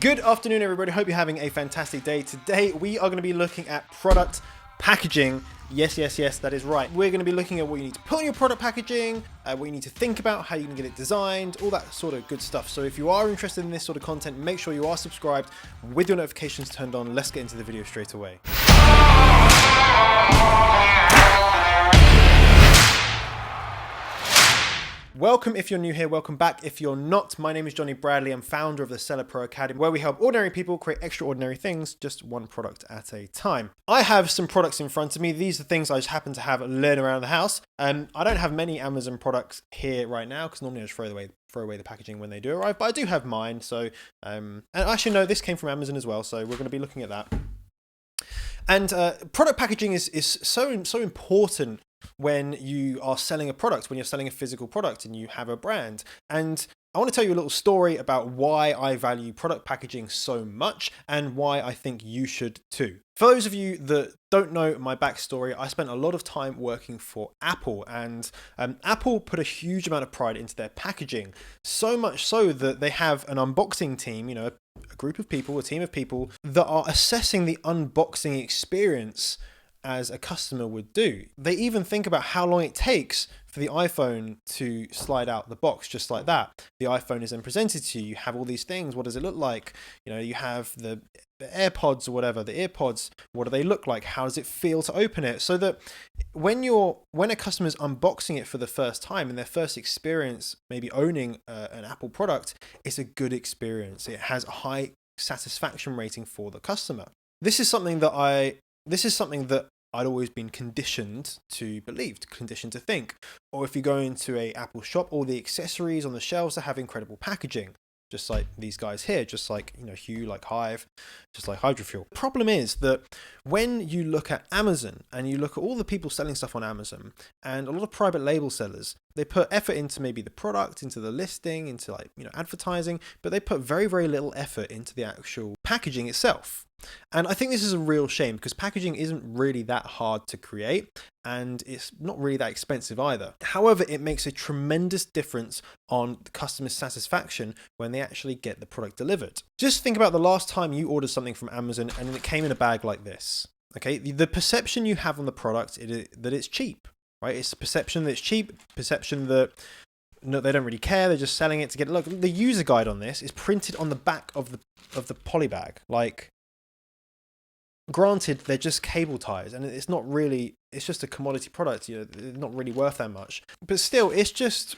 Good afternoon, everybody. Hope you're having a fantastic day. Today, we are going to be looking at product packaging. Yes, that is right. We're going to be looking at what you need to put on your product packaging, what you need to think about, how you can get it designed, all that sort of good stuff. So if you are interested in this sort of content, make sure you are subscribed with your notifications turned on. Let's get into the video straight away. Welcome if you're new here, welcome back if you're not. My name is Jonny Bradley, I'm founder of the Seller Pro Academy, where we help ordinary people create extraordinary things, just one product at a time. I have some products in front of me. These are things I just happen to have laying around the house. I don't have many Amazon products here right now, because normally I just throw away the packaging when they do arrive, but I do have mine. So, and actually no, this came from Amazon as well, so we're going to be looking at that. And product packaging is so important when you are selling a product, when you're selling a physical product and you have a brand. And I want to tell you a little story about why I value product packaging so much and why I think you should too. For those of you that don't know my backstory, I spent a lot of time working for Apple, and Apple put a huge amount of pride into their packaging, so much so that they have an unboxing team, a group of people, a team of people that are assessing the unboxing experience as a customer would do. They even think about how long it takes for the iPhone to slide out the box, just like that. The iPhone is then presented to you. You have all these things. What does it look like? You have the AirPods or whatever, the EarPods. What do they look like? How does it feel to open it? So that when a customer's unboxing it for the first time and their first experience, maybe owning an Apple product, it's a good experience. It has a high satisfaction rating for the customer. This is something that I'd always been conditioned to believe, conditioned to think. Or if you go into a Apple shop, all the accessories on the shelves that have incredible packaging, just like these guys here, just like Hue, like Hive, just like Hydrofuel. The problem is that when you look at Amazon and you look at all the people selling stuff on Amazon and a lot of private label sellers, they put effort into maybe the product, into the listing, into advertising, but they put very, very little effort into the actual packaging itself. And I think this is a real shame because packaging isn't really that hard to create and it's not really that expensive either. However, it makes a tremendous difference on the customer's satisfaction when they actually get the product delivered. Just think about the last time you ordered something from Amazon and it came in a bag like this. Okay, the perception you have on the product that it's cheap, right? It's the perception that it's cheap, perception that no, they don't really care. They're just selling it to get. Look, the user guide on this is printed on the back of the poly bag. Granted, they're just cable ties, and it's just a commodity product. They're not really worth that much. But still, it's just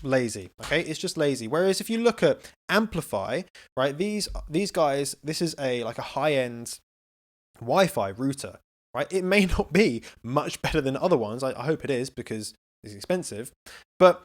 lazy. Okay, it's just lazy. Whereas if you look at Amplify, right, these guys, this is a high-end Wi-Fi router, right? It may not be much better than other ones. I hope it is because it's expensive, but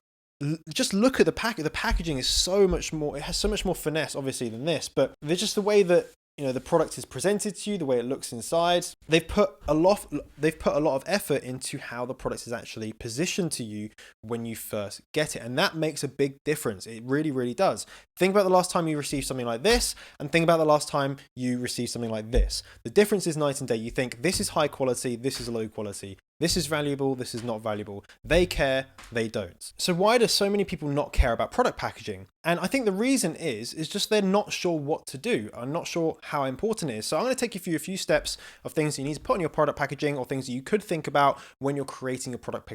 just look at the packaging is so much more. It has so much more finesse, obviously, than this. But there's just the way that the product is presented to you, the way it looks inside. They've put a lot of effort into how the product is actually positioned to you when you first get it, and that makes a big difference. It really, really does. Think about the last time you received something like this, and think about the last time you received something like this. The difference is night and day. You think this is high quality, this is low quality. This is valuable, this is not valuable. They care, they don't. So why do so many people not care about product packaging? And I think the reason is just they're not sure what to do. I'm not sure how important it is. So I'm going to take you through a few steps of things you need to put on your product packaging or things that you could think about when you're creating a product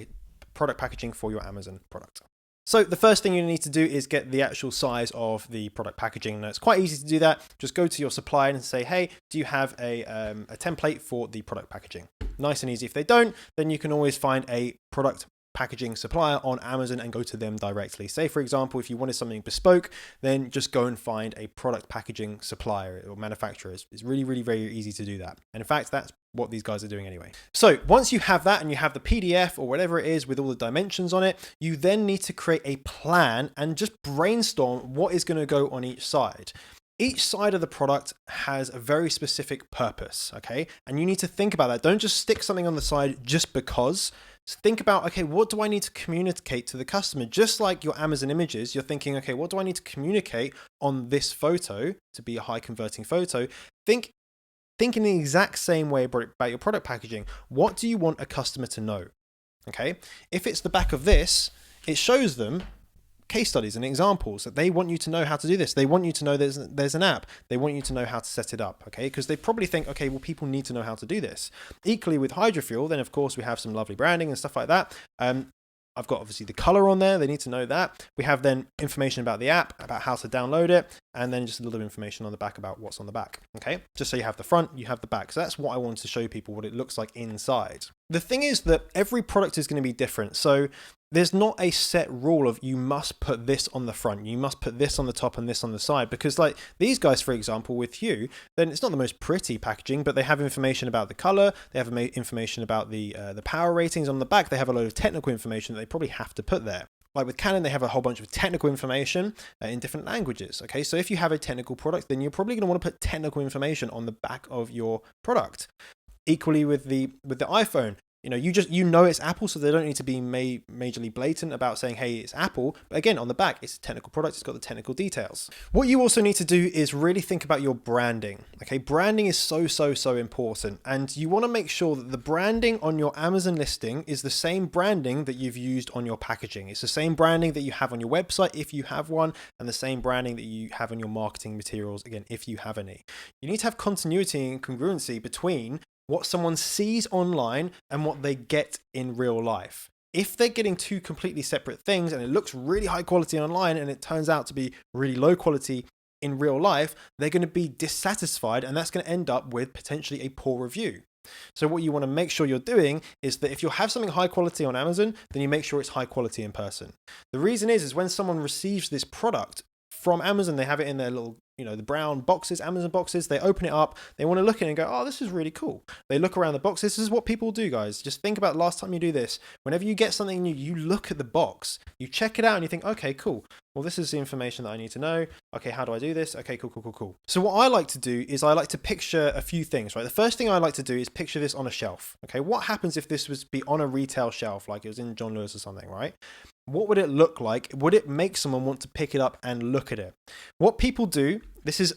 packaging for your Amazon product. So the first thing you need to do is get the actual size of the product packaging. Now, it's quite easy to do that. Just go to your supplier and say, hey, do you have a template for the product packaging? Nice and easy. If they don't, then you can always find a product packaging supplier on Amazon and go to them directly. Say, for example, if you wanted something bespoke, then just go and find a product packaging supplier or manufacturer. It's really, really very easy to do that. And in fact, that's what these guys are doing anyway. So once you have that and you have the PDF or whatever it is with all the dimensions on it, you then need to create a plan and just brainstorm what is going to go on each side. Each side of the product has a very specific purpose, okay? And you need to think about that. Don't just stick something on the side just because. Think about, okay, what do I need to communicate to the customer? Just like your Amazon images, you're thinking, okay, what do I need to communicate on this photo to be a high converting photo? Think in the exact same way about your product packaging. What do you want a customer to know? Okay, if it's the back of this, it shows them case studies and examples that they want you to know how to do this. They want you to know there's an app. They want you to know how to set it up, okay? Because they probably think, okay, well, people need to know how to do this. Equally with Hydrofuel, then of course we have some lovely branding and stuff like that. I've got obviously the color on there. They need to know that. We have then information about the app, about how to download it, and then just a little information on the back about what's on the back. Okay. Just so you have the front, you have the back. So that's what I wanted to show people, what it looks like inside. The thing is that every product is going to be different. So there's not a set rule of you must put this on the front, you must put this on the top and this on the side, because like these guys, for example, with Hue, then it's not the most pretty packaging, but they have information about the color, they have information about the power ratings. On the back, they have a load of technical information that they probably have to put there. Like with Canon, they have a whole bunch of technical information in different languages. Okay, so if you have a technical product, then you're probably going to want to put technical information on the back of your product. Equally with the iPhone, you know it's Apple, so they don't need to be majorly blatant about saying, hey, it's Apple. But again, on the back, it's a technical product. It's got the technical details. What you also need to do is really think about your branding. Okay, branding is so important, and you want to make sure that the branding on your Amazon listing is the same branding that you've used on your packaging. It's the same branding that you have on your website if you have one, and the same branding that you have on your marketing materials, again, if you have any. You need to have continuity and congruency between what someone sees online and what they get in real life. If they're getting two completely separate things and it looks really high quality online and it turns out to be really low quality in real life, they're going to be dissatisfied, and that's going to end up with potentially a poor review. So what you want to make sure you're doing is that if you have something high quality on Amazon, then you make sure it's high quality in person. The reason is when someone receives this product from Amazon, they have it in their little, the brown boxes, Amazon boxes. They open it up. They want to look at it and go, oh, this is really cool. They look around the box. This is what people do, guys. Just think about the last time you do this. Whenever you get something new, you look at the box, you check it out, and you think, okay, cool. Well, this is the information that I need to know. Okay, how do I do this? Okay, cool. So what I like to do is I like to picture a few things, right? The first thing I like to do is picture this on a shelf. Okay, what happens if this was to be on a retail shelf, like it was in John Lewis or something, right? What would it look like? Would it make someone want to pick it up and look at it? What people do, this is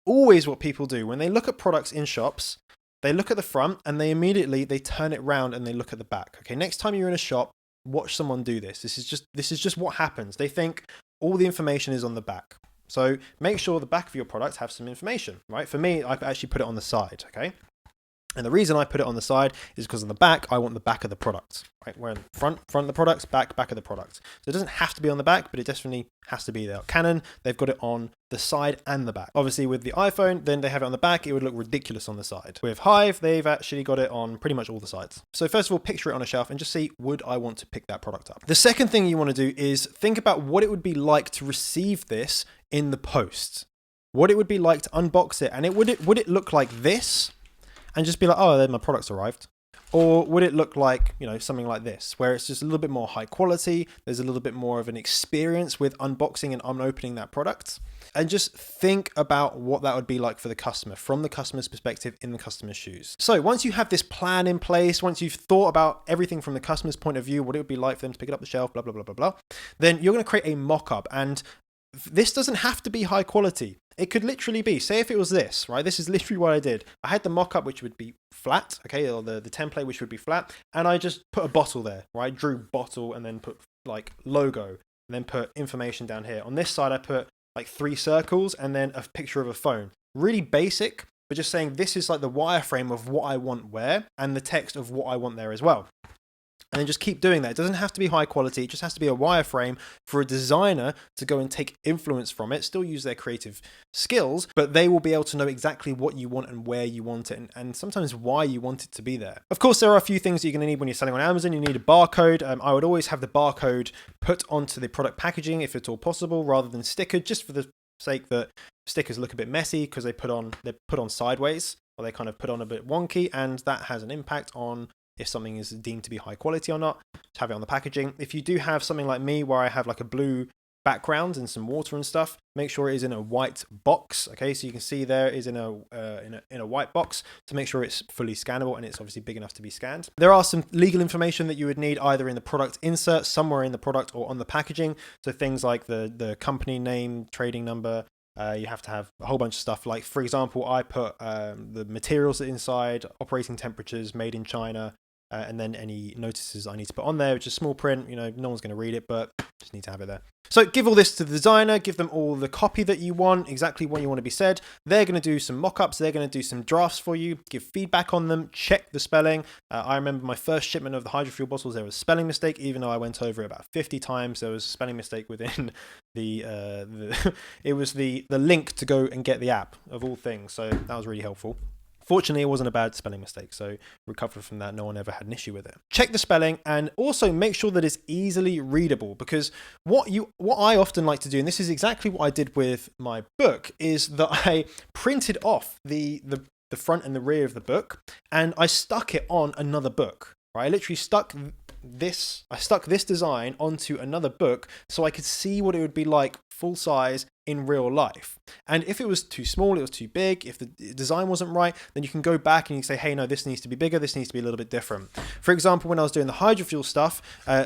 always what people do, when they look at products in shops, they look at the front and they turn it round and they look at the back. Okay, next time you're in a shop, watch someone do this. This is just what happens. They think all the information is on the back. So make sure the back of your product have some information, right? For me, I actually put it on the side, okay? And the reason I put it on the side is because on the back, I want the back of the product, right? Where in front of the products, back of the product. So it doesn't have to be on the back, but it definitely has to be there. Canon, they've got it on the side and the back. Obviously with the iPhone, then they have it on the back. It would look ridiculous on the side. With Hive, they've actually got it on pretty much all the sides. So first of all, picture it on a shelf and just see, would I want to pick that product up? The second thing you want to do is think about what it would be like to receive this in the post. What it would be like to unbox it. And would it look like this? And just be like, oh, then my product's arrived. Or would it look like, something like this, where it's just a little bit more high quality, there's a little bit more of an experience with unboxing and unopening that product? And just think about what that would be like for the customer, from the customer's perspective, in the customer's shoes. So once you have this plan in place, once you've thought about everything from the customer's point of view, what it would be like for them to pick it up the shelf, blah, blah, blah, blah, blah, then you're going to create a mock-up. And this doesn't have to be high quality. It could literally be, say if it was this, right? This is literally what I did. I had the mock-up, which would be flat, okay, or the template, which would be flat, and I just put a bottle there, right? Drew bottle and then put like logo, and then put information down here. On this side, I put like 3 circles and then a picture of a phone. Really basic, but just saying this is like the wireframe of what I want where, and the text of what I want there as well. And then just keep doing that. It doesn't have to be high quality. It just has to be a wireframe for a designer to go and take influence from it, still use their creative skills, but they will be able to know exactly what you want and where you want it, and sometimes why you want it to be there. Of course, there are a few things that you're going to need when you're selling on Amazon. You need a barcode. I would always have the barcode put onto the product packaging if at all possible, rather than stickered, just for the sake that stickers look a bit messy because they're put on sideways, or they kind of put on a bit wonky, and that has an impact on if something is deemed to be high quality or not. Just have it on the packaging. If you do have something like me where I have like a blue background and some water and stuff, make sure it is in a white box. Okay, so you can see there is in a white box to make sure it's fully scannable and it's obviously big enough to be scanned. There are some legal information that you would need either in the product insert, somewhere in the product, or on the packaging. So things like the company name, trading number. You have to have a whole bunch of stuff. Like, for example, I put the materials inside, operating temperatures, made in China, and then any notices I need to put on there, which is small print. You know, no one's going to read it, but just need to have it there. So give all this to the designer, give them all the copy that you want, exactly what you want to be said. They're going to do some mock-ups, they're going to do some drafts for you, give feedback on them, check the spelling. I remember my first shipment of the hydrofuel bottles, there was a spelling mistake, even though I went over it about 50 times, there was a spelling mistake within it was the link to go and get the app, of all things, so that was really helpful. Fortunately, it wasn't a bad spelling mistake, so recovered from that. No one ever had an issue with it. Check the spelling and also make sure that it's easily readable, because what I often like to do, and this is exactly what I did with my book, is that I printed off the front and the rear of the book and I stuck it on another book. Right? I literally stuck this design onto another book so I could see what it would be like full size in real life. And if it was too small, it was too big, if the design wasn't right, then you can go back and you can say, hey, no, this needs to be bigger, this needs to be a little bit different. For example, when I was doing the hydrofuel stuff,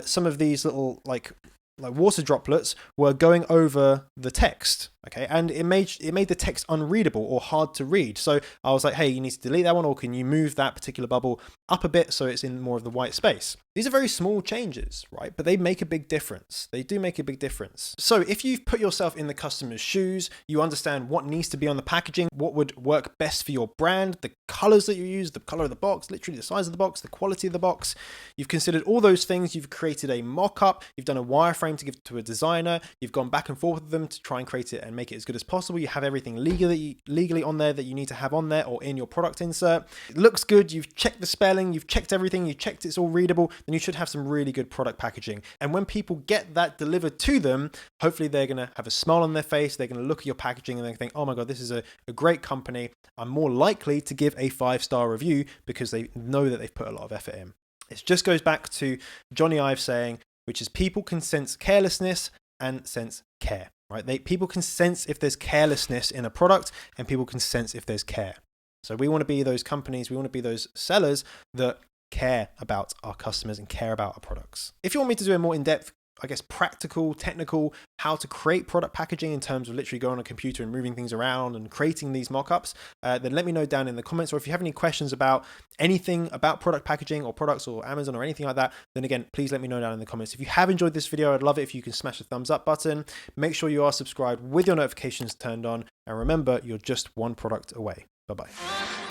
some of these little like water droplets were going over the text, okay, and it made the text unreadable or hard to read. So I was like, hey, you need to delete that one, or can you move that particular bubble up a bit so it's in more of the white space? These are very small changes, right? But they make a big difference. They do make a big difference. So if you've put yourself in the customer's shoes, you understand what needs to be on the packaging, what would work best for your brand, the colors that you use, the color of the box, literally the size of the box, the quality of the box. You've considered all those things. You've created a mock-up. You've done a wireframe to give to a designer. You've gone back and forth with them to try and create it and make it as good as possible. You have everything legally on there that you need to have on there or in your product insert. It looks good. You've checked the spelling. You've checked everything. You've checked it's all readable. Then you should have some really good product packaging. And when people get that delivered to them, hopefully they're going to have a smile on their face. They're going to look at your packaging and they think, oh my God, this is a great company. I'm more likely to give a 5-star review because they know that they've put a lot of effort in. It just goes back to Jonny Ive saying, which is people can sense carelessness and sense care, right? People can sense if there's carelessness in a product and people can sense if there's care. So we want to be those companies, we want to be those sellers that care about our customers and care about our products. If you want me to do a more in-depth, I guess, practical, technical, how to create product packaging in terms of literally going on a computer and moving things around and creating these mock-ups, then let me know down in the comments. Or if you have any questions about anything about product packaging or products or Amazon or anything like that, then again, please let me know down in the comments. If you have enjoyed this video, I'd love it if you can smash the thumbs up button. Make sure you are subscribed with your notifications turned on. And remember, you're just one product away. Bye-bye.